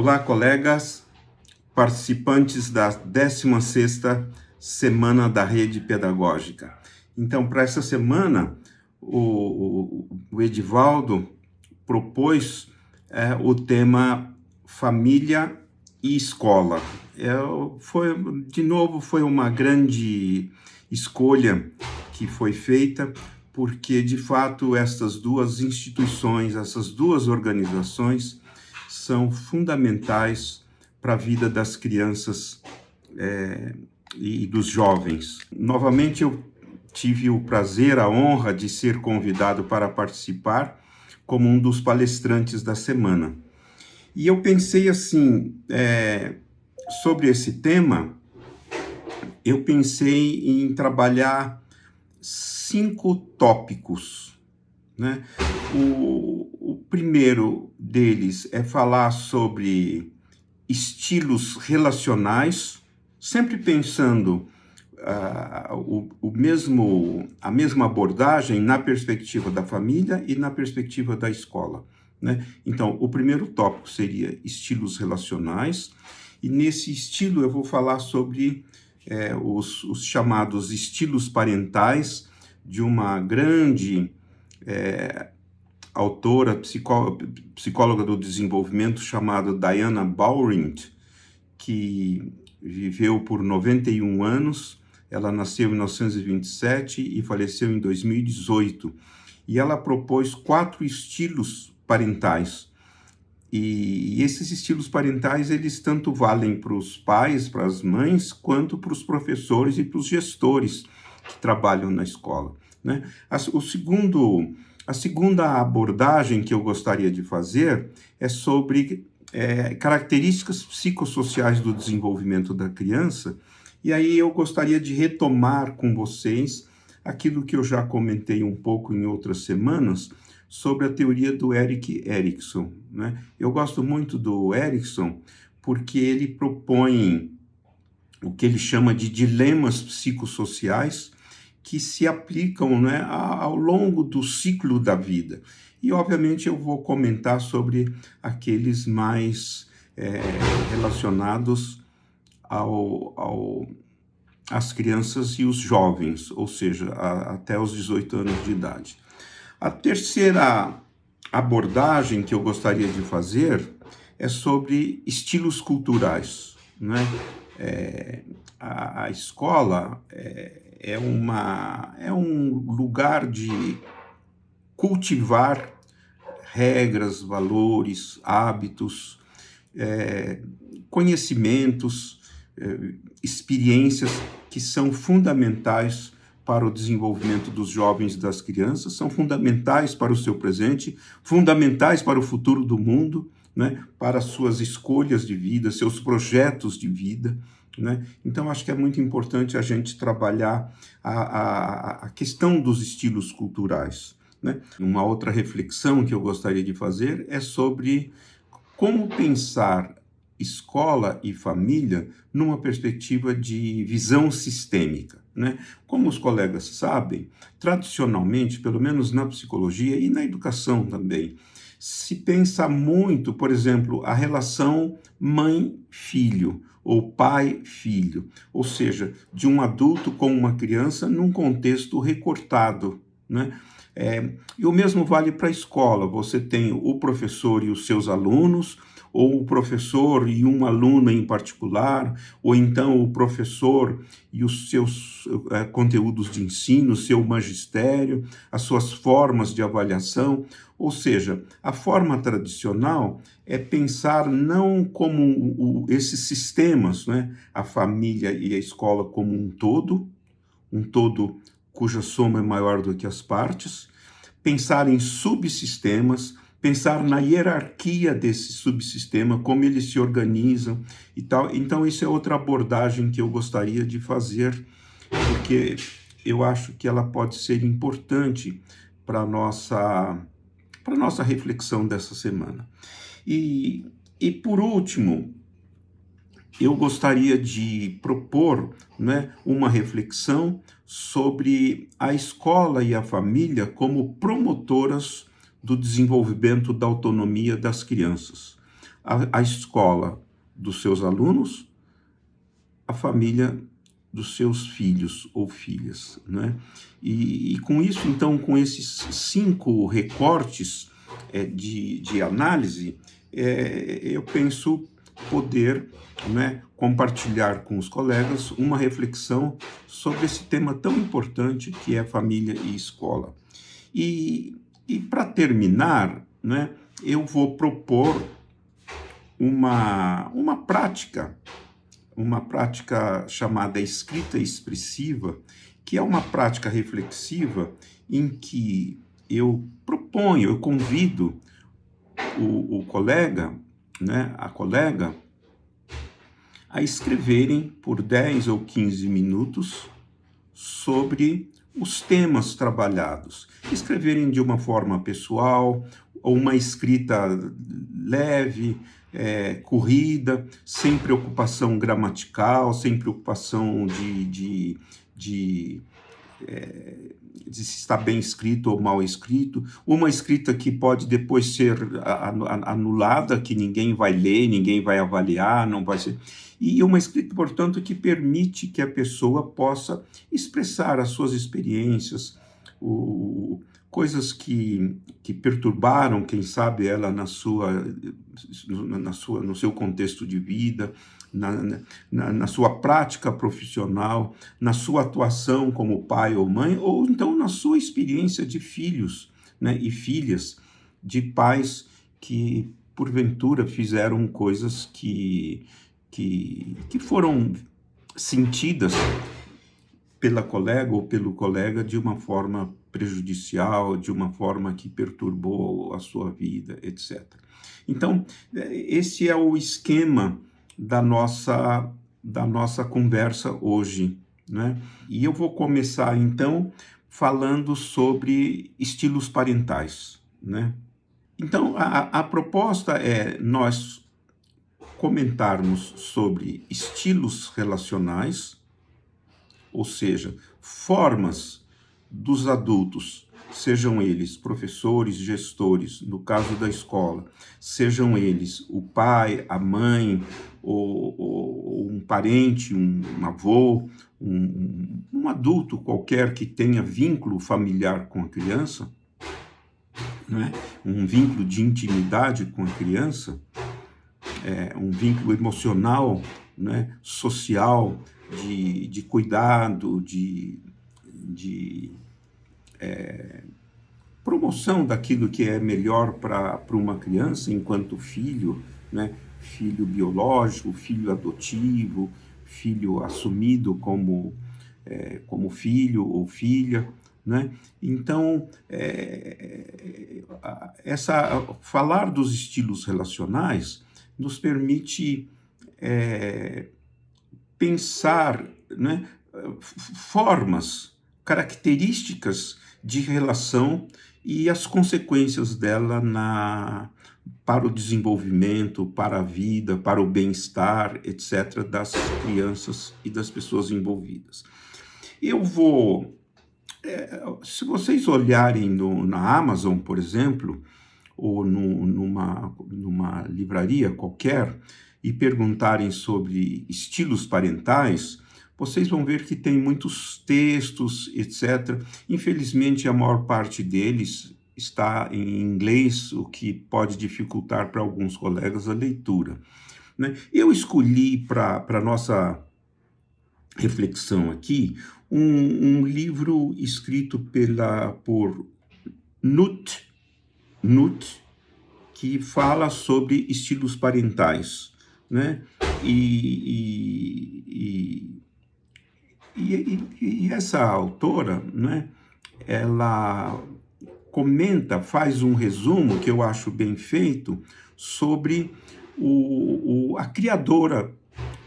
Olá, colegas, participantes da 16ª Semana da Rede Pedagógica. Então, para essa semana, o Edivaldo propôs o tema família e escola. Foi uma grande escolha que foi feita, porque, de fato, essas duas instituições, essas duas organizações são fundamentais para a vida das crianças e dos jovens. Novamente, eu tive o prazer, a honra de ser convidado para participar como um dos palestrantes da semana. E eu pensei assim, sobre esse tema, eu pensei em trabalhar 5 tópicos, né? O primeiro deles é falar sobre estilos relacionais, sempre pensando a mesma abordagem na perspectiva da família e na perspectiva da escola, né? Então, o primeiro tópico seria estilos relacionais, e nesse estilo eu vou falar sobre os chamados estilos parentais, de uma grande autora, psicóloga do desenvolvimento, chamada Diana Baurint, que viveu por 91 anos. Ela nasceu em 1927 e faleceu em 2018. E ela propôs 4 estilos parentais. E esses estilos parentais, eles tanto valem para os pais, para as mães, quanto para os professores e para os gestores que trabalham na escola, né? A segunda abordagem que eu gostaria de fazer é sobre características psicossociais do desenvolvimento da criança, e aí eu gostaria de retomar com vocês aquilo que eu já comentei um pouco em outras semanas, sobre a teoria do Erik Erikson, né? Eu gosto muito do Erikson porque ele propõe o que ele chama de dilemas psicossociais que se aplicam, né, ao longo do ciclo da vida. E, obviamente, eu vou comentar sobre aqueles mais relacionados às crianças e os jovens, ou seja, até os 18 anos de idade. A terceira abordagem que eu gostaria de fazer é sobre estilos culturais, né? A escola é um lugar de cultivar regras, valores, hábitos, conhecimentos, experiências que são fundamentais para o desenvolvimento dos jovens e das crianças, são fundamentais para o seu presente, fundamentais para o futuro do mundo, né? Para suas escolhas de vida, seus projetos de vida, né? Então, acho que é muito importante a gente trabalhar a questão dos estilos culturais, né? Uma outra reflexão que eu gostaria de fazer é sobre como pensar escola e família numa perspectiva de visão sistêmica, né? Como os colegas sabem, tradicionalmente, pelo menos na psicologia e na educação também, se pensa muito, por exemplo, a relação mãe-filho ou pai-filho, ou seja, de um adulto com uma criança num contexto recortado, né? E o mesmo vale para a escola. Você tem o professor e os seus alunos, ou o professor e um aluno em particular, ou então o professor e os seus conteúdos de ensino, seu magistério, as suas formas de avaliação. Ou seja, a forma tradicional é pensar não como esses sistemas, né? A família e a escola como um todo cuja soma é maior do que as partes, pensar em subsistemas, pensar na hierarquia desse subsistema, como eles se organizam e tal. Então, isso é outra abordagem que eu gostaria de fazer, porque eu acho que ela pode ser importante para a nossa reflexão dessa semana. E por último, eu gostaria de propor, né, uma reflexão sobre a escola e a família como promotoras do desenvolvimento da autonomia das crianças. a escola dos seus alunos, a família dos seus filhos ou filhas, né? E com isso, então, com esses 5 recortes de análise, eu penso poder, né, compartilhar com os colegas uma reflexão sobre esse tema tão importante que é família e escola. E para terminar, né, eu vou propor uma prática chamada escrita expressiva, que é uma prática reflexiva em que eu proponho, eu convido o colega, né, a colega, a escreverem por 10 ou 15 minutos sobre os temas trabalhados. Escreverem de uma forma pessoal, ou uma escrita leve, corrida, sem preocupação gramatical, sem preocupação de se está bem escrito ou mal escrito, uma escrita que pode depois ser anulada, que ninguém vai ler, ninguém vai avaliar, não vai ser... E uma escrita, portanto, que permite que a pessoa possa expressar as suas experiências, coisas que perturbaram, quem sabe, ela no seu contexto de vida, na sua prática profissional, na sua atuação como pai ou mãe, ou então na sua experiência de filhos, né, e filhas de pais que, porventura, fizeram coisas que foram sentidas pela colega ou pelo colega de uma forma prejudicial, de uma forma que perturbou a sua vida, etc. Então, esse é o esquema da nossa conversa hoje, né? E eu vou começar, então, falando sobre estilos parentais, né? Então, a proposta é nós comentarmos sobre estilos relacionais, ou seja, formas dos adultos, sejam eles professores, gestores, no caso da escola, sejam eles o pai, a mãe, ou um parente, um avô, um adulto qualquer que tenha vínculo familiar com a criança, né? Um vínculo de intimidade com a criança, um vínculo emocional, né? Social, de cuidado, de promoção daquilo que é melhor para uma criança enquanto filho, né? Filho biológico, filho adotivo, filho assumido como filho ou filha, né? Então, falar dos estilos relacionais nos permite pensar, né, formas, características de relação e as consequências dela para o desenvolvimento, para a vida, para o bem-estar, etc., das crianças e das pessoas envolvidas. Eu vou... se vocês olharem na Amazon, por exemplo, ou numa livraria qualquer, e perguntarem sobre estilos parentais, vocês vão ver que tem muitos textos, etc. Infelizmente, a maior parte deles está em inglês, o que pode dificultar para alguns colegas a leitura, né? Eu escolhi para a nossa reflexão aqui um livro escrito por Knut, que fala sobre estilos parentais, né? E essa autora, né, ela faz um resumo que eu acho bem feito sobre a criadora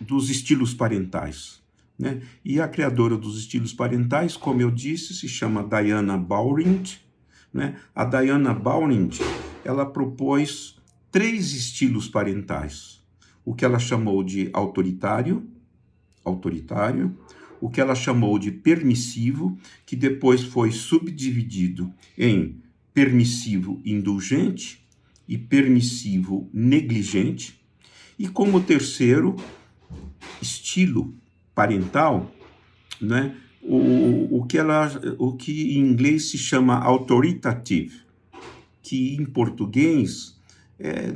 dos estilos parentais, né? E a criadora dos estilos parentais, como eu disse, se chama Diana Bowring, né? A Diana Bowring, ela propôs 3 estilos parentais: o que ela chamou de autoritário, o que ela chamou de permissivo, que depois foi subdividido em permissivo indulgente, e permissivo negligente. E como terceiro estilo parental, né, o que em inglês se chama authoritative, que em português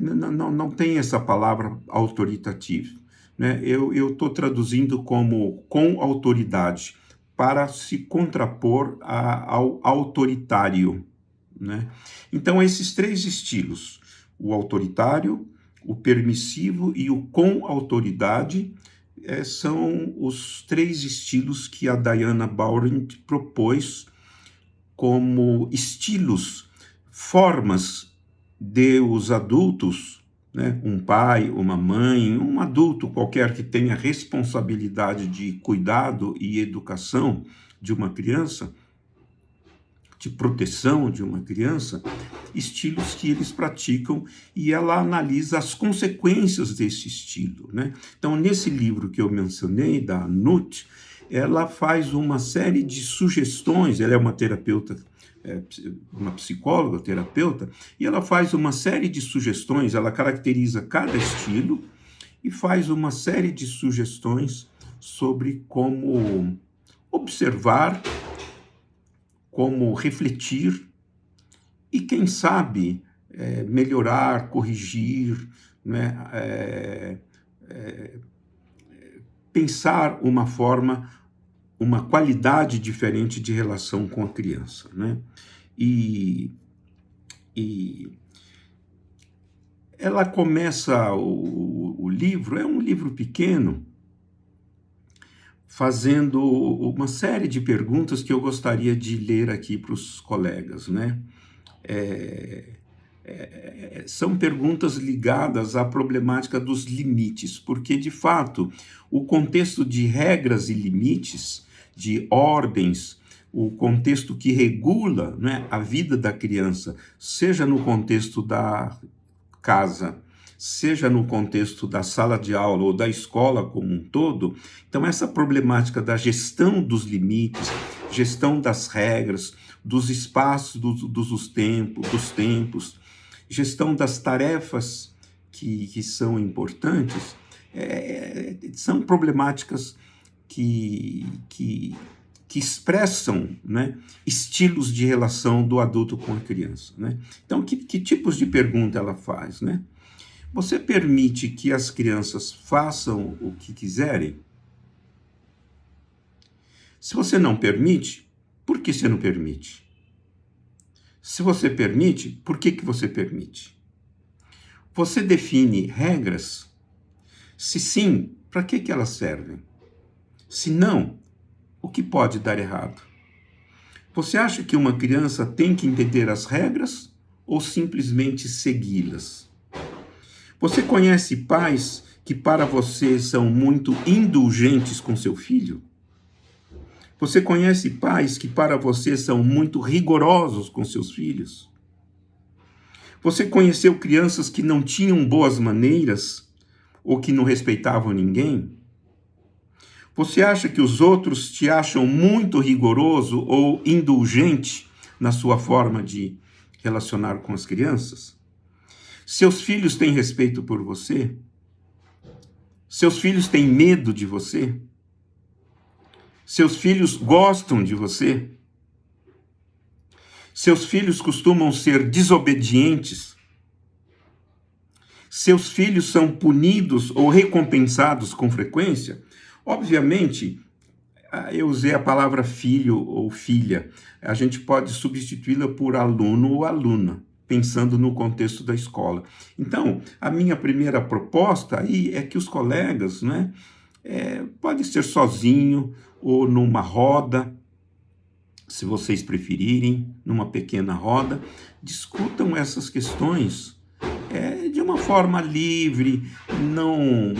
não tem essa palavra authoritative, né? Eu estou traduzindo como com autoridade, para se contrapor ao autoritário, né? Então, esses três estilos, o autoritário, o permissivo e o com autoridade, são os três estilos que a Diana Bauernd propôs como estilos, formas de os adultos, né, um pai, uma mãe, um adulto qualquer que tenha responsabilidade de cuidado e educação de uma criança, de proteção de uma criança, estilos que eles praticam, e ela analisa as consequências desse estilo, né? Então, nesse livro que eu mencionei, da Nutt, ela faz uma série de sugestões. Ela é uma terapeuta, uma psicóloga, terapeuta, e ela faz uma série de sugestões. Ela caracteriza cada estilo e faz uma série de sugestões sobre como observar, como refletir e, quem sabe, melhorar, corrigir, né? Pensar uma forma, uma qualidade diferente de relação com a criança, né? E ela começa o livro, é um livro pequeno, fazendo uma série de perguntas que eu gostaria de ler aqui para os colegas, né? São perguntas ligadas à problemática dos limites, porque, de fato, o contexto de regras e limites, de ordens, o contexto que regula, né, a vida da criança, seja no contexto da casa, seja no contexto da sala de aula ou da escola como um todo. Então, essa problemática da gestão dos limites, gestão das regras, dos espaços, dos tempos, gestão das tarefas que são importantes, são problemáticas que expressam, né, estilos de relação do adulto com a criança, né? Então, que tipos de pergunta ela faz, né? Você permite que as crianças façam o que quiserem? Se você não permite, por que você não permite? Se você permite, por que você permite? Você define regras? Se sim, para que elas servem? Se não, o que pode dar errado? Você acha que uma criança tem que entender as regras ou simplesmente segui-las? Você conhece pais que para você são muito indulgentes com seu filho? Você conhece pais que para você são muito rigorosos com seus filhos? Você conheceu crianças que não tinham boas maneiras ou que não respeitavam ninguém? Você acha que os outros te acham muito rigoroso ou indulgente na sua forma de relacionar com as crianças? Seus filhos têm respeito por você? Seus filhos têm medo de você? Seus filhos gostam de você? Seus filhos costumam ser desobedientes? Seus filhos são punidos ou recompensados com frequência? Obviamente, eu usei a palavra filho ou filha. A gente pode substituí-la por aluno ou aluna, pensando no contexto da escola. Então, a minha primeira proposta aí é que os colegas, né, pode ser sozinho ou numa roda, se vocês preferirem, numa pequena roda, discutam essas questões de uma forma livre, não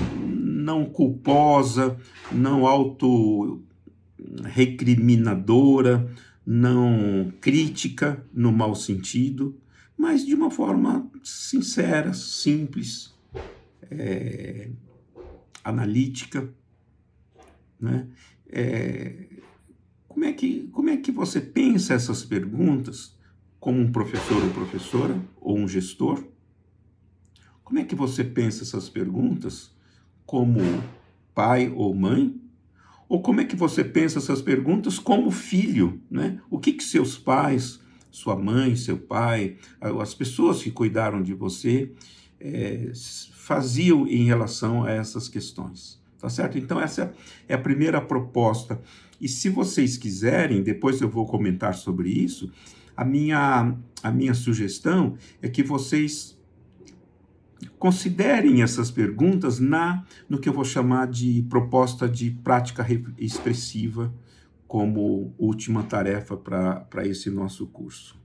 culposa, não auto-recriminadora, não crítica no mau sentido, mas de uma forma sincera, simples, analítica, né? Como é que você pensa essas perguntas como um professor ou professora, ou um gestor? Como é que você pensa essas perguntas? Como pai ou mãe? Ou como é que você pensa essas perguntas como filho, né? O que seus pais, sua mãe, seu pai, as pessoas que cuidaram de você faziam em relação a essas questões, tá certo? Então essa é a primeira proposta. E se vocês quiserem, depois eu vou comentar sobre isso, a minha sugestão é que vocês considerem essas perguntas no que eu vou chamar de proposta de prática expressiva como última tarefa para esse nosso curso.